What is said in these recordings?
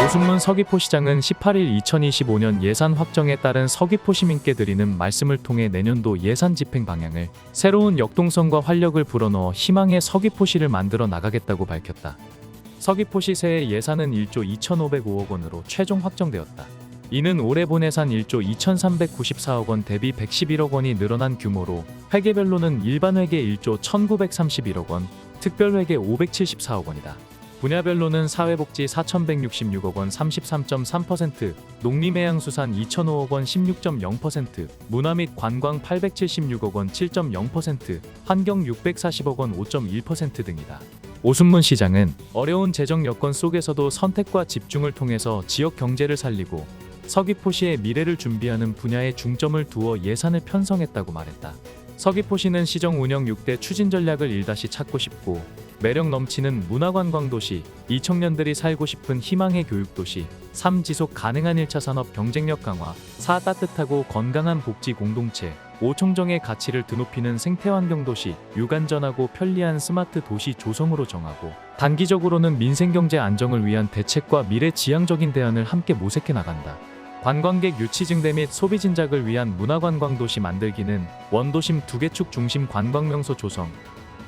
오순문 서귀포시장은 18일 2025년 예산 확정에 따른 서귀포 시민께 드리는 말씀을 통해 내년도 예산 집행 방향을 새로운 역동성과 활력을 불어넣어 희망의 서귀포시를 만들어 나가겠다고 밝혔다. 서귀포시 새해 예산은 1조 2,505억 원으로 최종 확정되었다. 이는 올해 본예산 1조 2,394억 원 대비 111억 원이 늘어난 규모로 회계별로는 일반회계 1조 1,931억 원, 특별회계 574억 원이다. 분야별로는 사회복지 4,166억 원 33.3%, 농림해양수산 2,005억 원 16.0%, 문화 및 관광 876억 원 7.0%, 환경 640억 원 5.1% 등이다. 오순문 시장은 어려운 재정 여건 속에서도 선택과 집중을 통해서 지역 경제를 살리고 서귀포시의 미래를 준비하는 분야에 중점을 두어 예산을 편성했다고 말했다. 서귀포시는 시정 운영 6대 추진 전략을 1다시 찾고 싶고 매력 넘치는 문화관광도시, 2 청년들이 살고 싶은 희망의 교육도시, 3 지속 가능한 1차 산업 경쟁력 강화, 4 따뜻하고 건강한 복지 공동체, 5 청정의 가치를 드높이는 생태환경도시, 6 안전하고 편리한 스마트 도시 조성으로 정하고 단기적으로는 민생경제 안정을 위한 대책과 미래지향적인 대안을 함께 모색해 나간다. 관광객 유치 증대 및 소비 진작을 위한 문화관광도시 만들기는 원도심 2개 축 중심 관광명소 조성,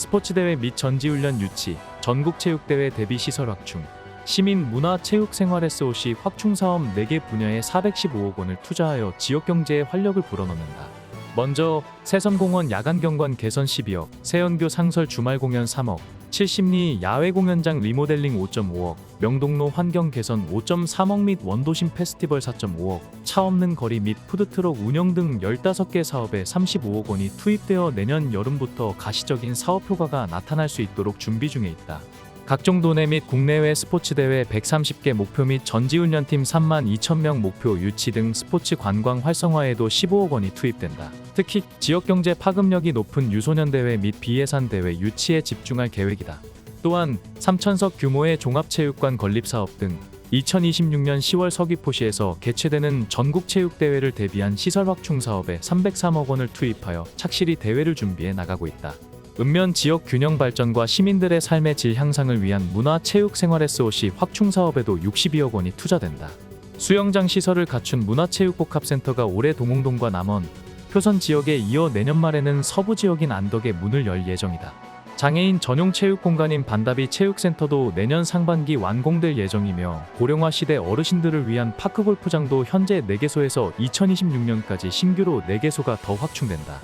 스포츠대회 및 전지훈련 유치, 전국체육대회 대비시설 확충, 시민문화체육생활 SOC 확충사업 4개 분야에 415억 원을 투자하여 지역경제에 활력을 불어넣는다. 먼저 세선공원 야간경관 개선 12억, 세연교 상설 주말공연 3억, 70리 야외공연장 리모델링 5.5억, 명동로 환경 개선 5.3억 및 원도심 페스티벌 4.5억, 차 없는 거리 및 푸드트럭 운영 등 15개 사업에 35억 원이 투입되어 내년 여름부터 가시적인 사업 효과가 나타날 수 있도록 준비 중에 있다. 각종 도내 및 국내외 스포츠대회 130개 목표 및 전지훈련팀 32,000명 목표 유치 등 스포츠 관광 활성화에도 15억 원이 투입된다. 특히 지역경제 파급력이 높은 유소년대회 및 비예산대회 유치에 집중할 계획이다. 또한 3,000석 규모의 종합체육관 건립사업 등 2026년 10월 서귀포시에서 개최되는 전국체육대회를 대비한 시설 확충 사업에 303억 원을 투입하여 착실히 대회를 준비해 나가고 있다. 읍면 지역 균형 발전과 시민들의 삶의 질 향상을 위한 문화체육생활 SOC 확충 사업에도 62억 원이 투자된다. 수영장 시설을 갖춘 문화체육복합센터가 올해 동홍동과 남원, 표선 지역에 이어 내년 말에는 서부 지역인 안덕에 문을 열 예정이다. 장애인 전용 체육 공간인 반다비 체육센터도 내년 상반기 완공될 예정이며 고령화 시대 어르신들을 위한 파크골프장도 현재 4개소에서 2026년까지 신규로 4개소가 더 확충된다.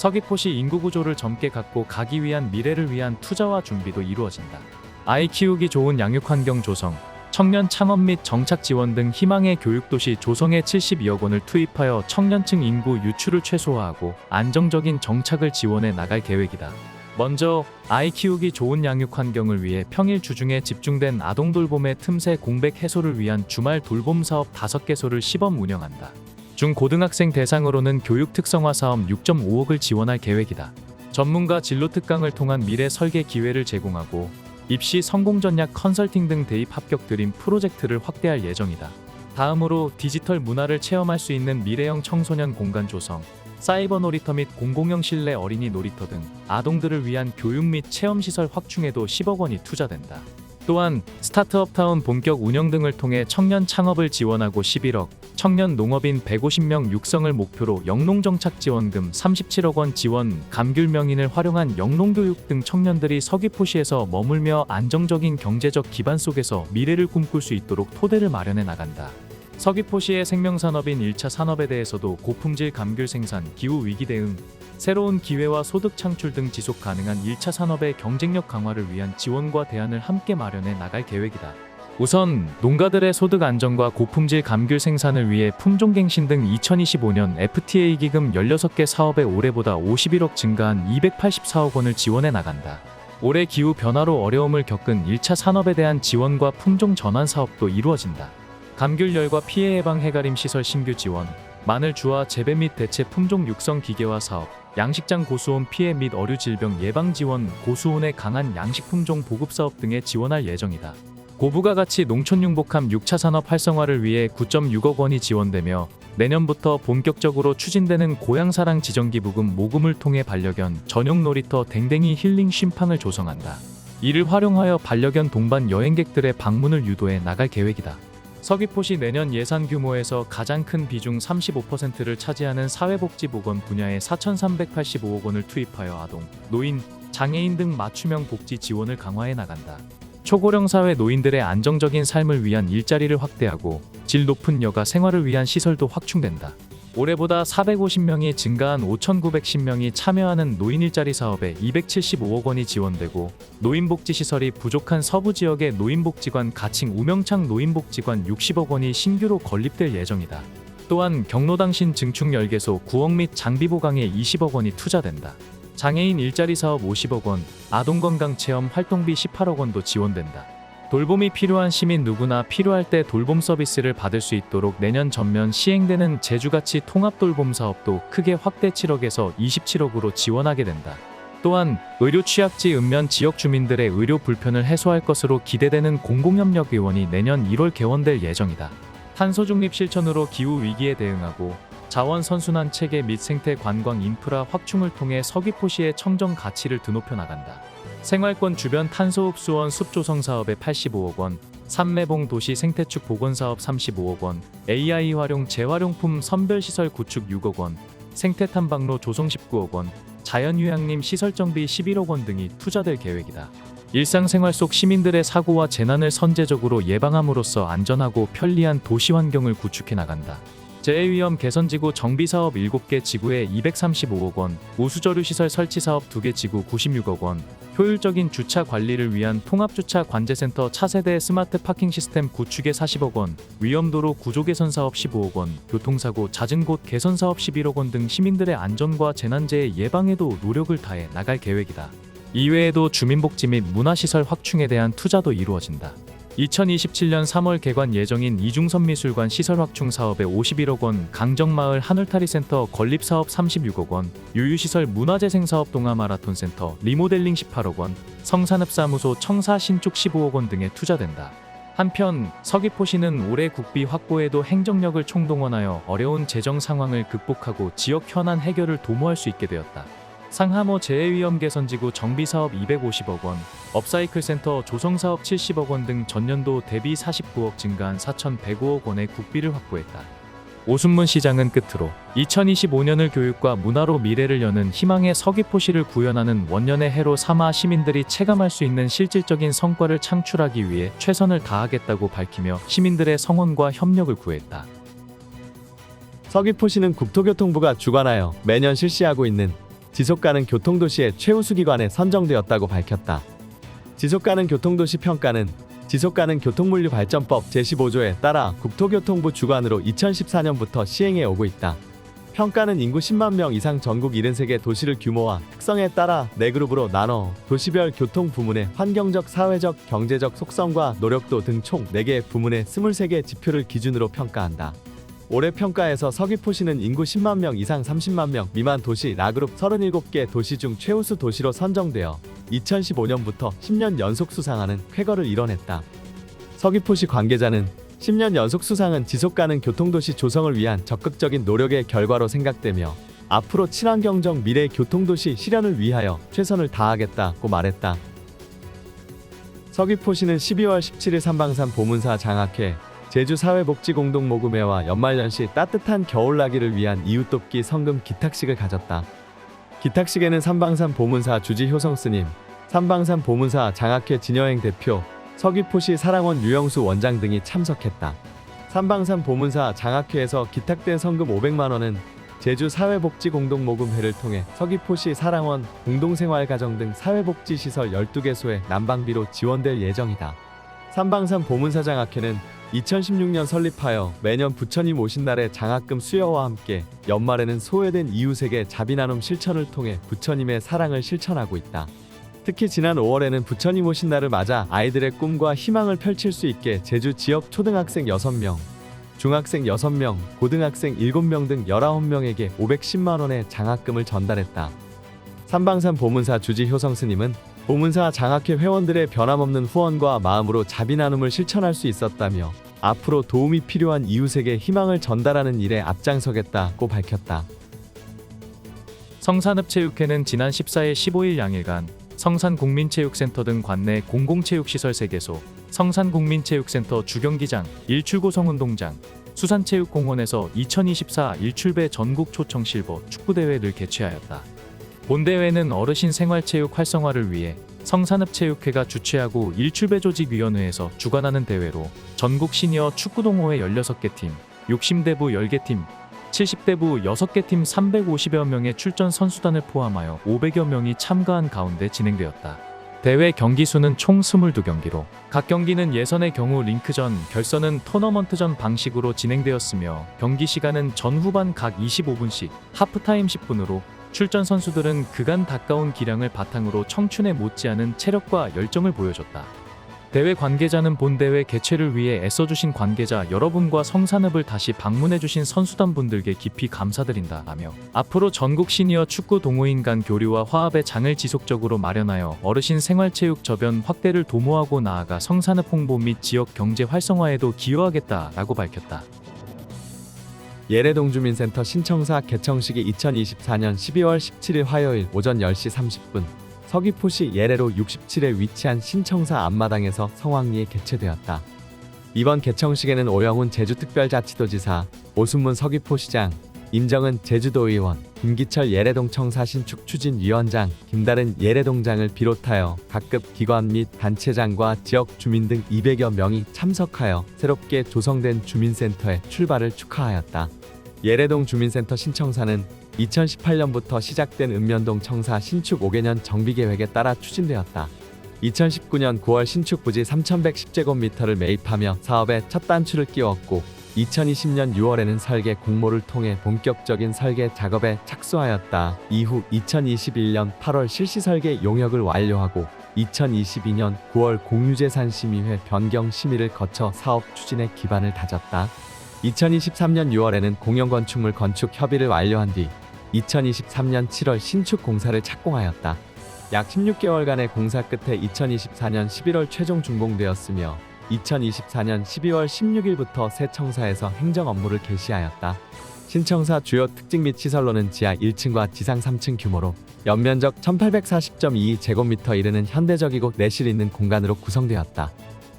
서귀포시 인구 구조를 젊게 갖고 가기 위한 미래를 위한 투자와 준비도 이루어진다. 아이 키우기 좋은 양육 환경 조성, 청년 창업 및 정착 지원 등 희망의 교육도시 조성에 72억 원을 투입하여 청년층 인구 유출을 최소화하고 안정적인 정착을 지원해 나갈 계획이다. 먼저 아이 키우기 좋은 양육 환경을 위해 평일 주중에 집중된 아동 돌봄의 틈새 공백 해소를 위한 주말 돌봄 사업 5개소를 시범 운영한다. 중고등학생 대상으로는 교육 특성화 사업 6.5억을 지원할 계획이다. 전문가 진로 특강을 통한 미래 설계 기회를 제공하고 입시 성공 전략 컨설팅 등 대입 합격 드림 프로젝트를 확대할 예정이다. 다음으로 디지털 문화를 체험할 수 있는 미래형 청소년 공간 조성, 사이버 놀이터 및 공공형 실내 어린이 놀이터 등 아동들을 위한 교육 및 체험시설 확충에도 10억 원이 투자된다. 또한 스타트업타운 본격 운영 등을 통해 청년 창업을 지원하고 11억, 청년 농업인 150명 육성을 목표로 영농정착지원금 37억 원 지원, 감귤 명인을 활용한 영농교육 등 청년들이 서귀포시에서 머물며 안정적인 경제적 기반 속에서 미래를 꿈꿀 수 있도록 토대를 마련해 나간다. 서귀포시의 생명산업인 1차 산업에 대해서도 고품질 감귤 생산, 기후위기 대응, 새로운 기회와 소득 창출 등 지속 가능한 1차 산업의 경쟁력 강화를 위한 지원과 대안을 함께 마련해 나갈 계획이다. 우선 농가들의 소득 안정과 고품질 감귤 생산을 위해 품종갱신 등 2025년 FTA 기금 16개 사업에 올해보다 51억 증가한 284억 원을 지원해 나간다. 올해 기후 변화로 어려움을 겪은 1차 산업에 대한 지원과 품종 전환 사업도 이루어진다. 감귤 열과 피해 예방 해가림 시설 신규 지원, 마늘 주화 재배 및 대체 품종 육성 기계화 사업, 양식장 고수온 피해 및 어류 질병 예방 지원, 고수온의 강한 양식 품종 보급 사업 등에 지원할 예정이다. 고부가 가치 농촌 융복합 6차 산업 활성화를 위해 9.6억 원이 지원되며 내년부터 본격적으로 추진되는 고향사랑 지정기부금 모금을 통해 반려견 전용 놀이터 댕댕이 힐링 쉼팡을 조성한다. 이를 활용하여 반려견 동반 여행객들의 방문을 유도해 나갈 계획이다. 서귀포시 내년 예산 규모에서 가장 큰 비중 35%를 차지하는 사회복지보건 분야에 4,385억 원을 투입하여 아동, 노인, 장애인 등 맞춤형 복지 지원을 강화해 나간다. 초고령 사회 노인들의 안정적인 삶을 위한 일자리를 확대하고 질 높은 여가 생활을 위한 시설도 확충된다. 올해보다 450명이 증가한 5,910명이 참여하는 노인 일자리 사업에 275억 원이 지원되고 노인복지시설이 부족한 서부 지역의 노인복지관 가칭 우명창 노인복지관 60억 원이 신규로 건립될 예정이다. 또한 경로당신 증축 열개소 9억 및 장비 보강에 20억 원이 투자된다. 장애인 일자리 사업 50억 원, 아동건강체험 활동비 18억 원도 지원된다. 돌봄이 필요한 시민 누구나 필요할 때 돌봄 서비스를 받을 수 있도록 내년 전면 시행되는 제주가치 통합돌봄 사업도 크게 확대 7억에서 27억으로 지원하게 된다. 또한 의료 취약지 읍면 지역 주민들의 의료 불편을 해소할 것으로 기대되는 공공협력의원이 내년 1월 개원될 예정이다. 탄소중립 실천으로 기후위기에 대응하고 자원 선순환 체계 및 생태 관광 인프라 확충을 통해 서귀포시의 청정 가치를 드높여 나간다. 생활권 주변 탄소 흡수원 숲 조성 사업에 85억 원, 삼매봉 도시 생태축 복원 사업 35억 원, AI 활용 재활용품 선별 시설 구축 6억 원, 생태 탐방로 조성 19억 원, 자연휴양림 시설 정비 11억 원 등이 투자될 계획이다. 일상생활 속 시민들의 사고와 재난을 선제적으로 예방함으로써 안전하고 편리한 도시 환경을 구축해 나간다. 재해위험 개선지구 정비사업 7개 지구에 235억 원, 우수저류시설 설치사업 2개 지구 96억 원, 효율적인 주차 관리를 위한 통합주차 관제센터 차세대 스마트 파킹 시스템 구축에 40억 원, 위험도로 구조 개선 사업 15억 원, 교통사고 잦은 곳 개선 사업 11억 원 등 시민들의 안전과 재난재해 예방에도 노력을 다해 나갈 계획이다. 이외에도 주민복지 및 문화시설 확충에 대한 투자도 이루어진다. 2027년 3월 개관 예정인 이중선미술관 시설 확충 사업에 51억 원, 강정마을 하늘타리센터 건립사업 36억 원, 유유시설 문화재생 사업 동아마라톤 센터 리모델링 18억 원, 성산읍사무소 청사 신축 15억 원 등에 투자된다. 한편 서귀포시는 올해 국비 확보에도 행정력을 총동원하여 어려운 재정 상황을 극복하고 지역 현안 해결을 도모할 수 있게 되었다. 상하모 재해위험 개선지구 정비사업 250억 원, 업사이클 센터 조성사업 70억 원 등 전년도 대비 49억 증가한 4,105억 원의 국비를 확보했다. 오순문 시장은 끝으로 2025년을 교육과 문화로 미래를 여는 희망의 서귀포시를 구현하는 원년의 해로 삼아 시민들이 체감할 수 있는 실질적인 성과를 창출하기 위해 최선을 다하겠다고 밝히며 시민들의 성원과 협력을 구했다. 서귀포시는 국토교통부가 주관하여 매년 실시하고 있는 지속가능 교통도시의 최우수 기관에 선정되었다고 밝혔다. 지속가능 교통도시 평가는 지속가능 교통물류 발전법 제15조에 따라 국토교통부 주관으로 2014년부터 시행해 오고 있다. 평가는 인구 10만 명 이상 전국 73개 도시를 규모와 특성에 따라 4그룹으로 나눠 도시별 교통 부문의 환경적, 사회적, 경제적 속성과 노력도 등 총 4개 부문의 23개 지표를 기준으로 평가한다. 올해 평가에서 서귀포시는 인구 10만 명 이상 30만 명 미만 도시 라그룹 37개 도시 중 최우수 도시로 선정되어 2015년부터 10년 연속 수상하는 쾌거를 이뤄냈다. 서귀포시 관계자는 10년 연속 수상은 지속가능 교통도시 조성을 위한 적극적인 노력의 결과로 생각되며 앞으로 친환경적 미래 교통도시 실현을 위하여 최선을 다하겠다고 말했다. 서귀포시는 12월 17일 삼방산 보문사 장학회 제주사회복지공동모금회와 연말연시 따뜻한 겨울나기를 위한 이웃돕기 성금 기탁식을 가졌다. 기탁식에는 삼방산 보문사 주지 효성스님, 삼방산 보문사 장학회 진여행 대표, 서귀포시 사랑원 유영수 원장 등이 참석했다. 삼방산 보문사 장학회에서 기탁된 성금 500만원은 제주사회복지공동모금회를 통해 서귀포시 사랑원, 공동생활가정 등 사회복지시설 12개소의 난방비로 지원될 예정이다. 삼방산 보문사 장학회는 2016년 설립하여 매년 부처님 오신 날의 장학금 수여와 함께 연말에는 소외된 이웃에게 자비나눔 실천을 통해 부처님의 사랑을 실천하고 있다. 특히 지난 5월에는 부처님 오신 날을 맞아 아이들의 꿈과 희망을 펼칠 수 있게 제주 지역 초등학생 6명, 중학생 6명, 고등학생 7명 등 19명에게 510만원의 장학금을 전달했다. 삼방산 보문사 주지 효성 스님은 보문사 장학회 회원들의 변함없는 후원과 마음으로 자비나눔을 실천할 수 있었다며 앞으로 도움이 필요한 이웃에게 희망을 전달하는 일에 앞장서겠다고 밝혔다. 성산읍체육회는 지난 14일 15일 양일간 성산국민체육센터 등 관내 공공체육시설 3개소, 성산국민체육센터 주경기장, 일출고성운동장, 수산체육공원에서 2024 일출배 전국 초청 실버 축구대회를 개최하였다. 본대회는 어르신 생활체육 활성화를 위해 성산읍체육회가 주최하고 일출배조직위원회에서 주관하는 대회로 전국 시니어 축구동호회 16개 팀, 60대부 10개 팀, 70대부 6개 팀 350여 명의 출전 선수단을 포함하여 500여 명이 참가한 가운데 진행되었다. 대회 경기 수는 총 22경기로 각 경기는 예선의 경우 링크전, 결선은 토너먼트전 방식으로 진행되었으며 경기 시간은 전 후반 각 25분씩 하프타임 10분으로 출전 선수들은 그간 닦아온 기량을 바탕으로 청춘에 못지않은 체력과 열정을 보여줬다. 대회 관계자는 본 대회 개최를 위해 애써주신 관계자 여러분과 성산읍을 다시 방문해주신 선수단분들께 깊이 감사드린다라며 앞으로 전국 시니어 축구 동호인 간 교류와 화합의 장을 지속적으로 마련하여 어르신 생활체육 저변 확대를 도모하고 나아가 성산읍 홍보 및 지역 경제 활성화에도 기여하겠다라고 밝혔다. 예래동주민센터 신청사 개청식이 2024년 12월 17일 화요일 오전 10시 30분 서귀포시 예래로 67에 위치한 신청사 앞마당에서 성황리에 개최되었다. 이번 개청식에는 오영훈 제주특별자치도지사, 오순문 서귀포시장, 임정은 제주도의원, 김기철 예래동 청사 신축 추진위원장, 김다른 예래동장을 비롯하여 각급 기관 및 단체장과 지역 주민 등 200여 명이 참석하여 새롭게 조성된 주민센터의 출발을 축하하였다. 예래동 주민센터 신청사는 2018년부터 시작된 읍면동 청사 신축 5개년 정비계획에 따라 추진되었다. 2019년 9월 신축 부지 3,110제곱미터를 매입하며 사업에 첫 단추를 끼웠고 2020년 6월에는 설계 공모를 통해 본격적인 설계 작업에 착수하였다. 이후 2021년 8월 실시 설계 용역을 완료하고 2022년 9월 공유재산심의회 변경 심의를 거쳐 사업 추진의 기반을 다졌다. 2023년 6월에는 공영건축물 건축 협의를 완료한 뒤 2023년 7월 신축 공사를 착공하였다. 약 16개월간의 공사 끝에 2024년 11월 최종 준공되었으며 2024년 12월 16일부터 새 청사에서 행정 업무를 개시하였다. 신청사 주요 특징 및 시설로는 지하 1층과 지상 3층 규모로 연면적 1840.22제곱미터 이르는 현대적이고 내실 있는 공간으로 구성되었다.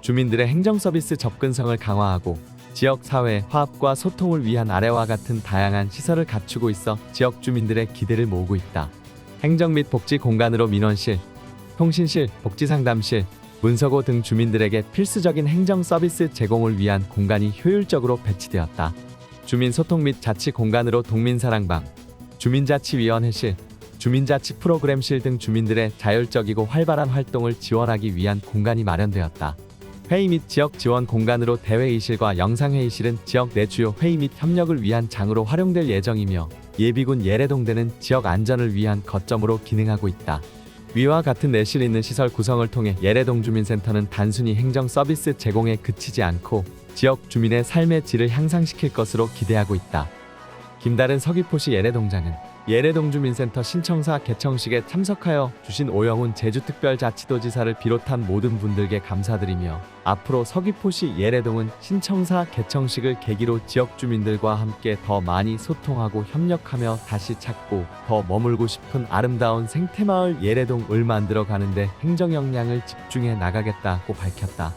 주민들의 행정 서비스 접근성을 강화하고 지역 사회 화합과 소통을 위한 아래와 같은 다양한 시설을 갖추고 있어 지역 주민들의 기대를 모으고 있다. 행정 및 복지 공간으로 민원실, 통신실, 복지상담실, 문서고 등 주민들에게 필수적인 행정 서비스 제공을 위한 공간이 효율적으로 배치되었다. 주민 소통 및 자치 공간으로 동민사랑방, 주민자치위원회실, 주민자치 프로그램실 등 주민들의 자율적이고 활발한 활동을 지원하기 위한 공간이 마련되었다. 회의 및 지역 지원 공간으로 대회의실과 영상회의실은 지역 내 주요 회의 및 협력을 위한 장으로 활용될 예정이며 예비군 예래동대는 지역 안전을 위한 거점으로 기능하고 있다. 위와 같은 내실 있는 시설 구성을 통해 예래동 주민센터는 단순히 행정 서비스 제공에 그치지 않고 지역 주민의 삶의 질을 향상시킬 것으로 기대하고 있다. 김다른 서귀포시 예래동장은 예래동 주민센터 신청사 개청식에 참석하여 주신 오영훈 제주특별자치도지사를 비롯한 모든 분들께 감사드리며 앞으로 서귀포시 예래동은 신청사 개청식을 계기로 지역 주민들과 함께 더 많이 소통하고 협력하며 다시 찾고 더 머물고 싶은 아름다운 생태마을 예래동을 만들어 가는데 행정 역량을 집중해 나가겠다고 밝혔다.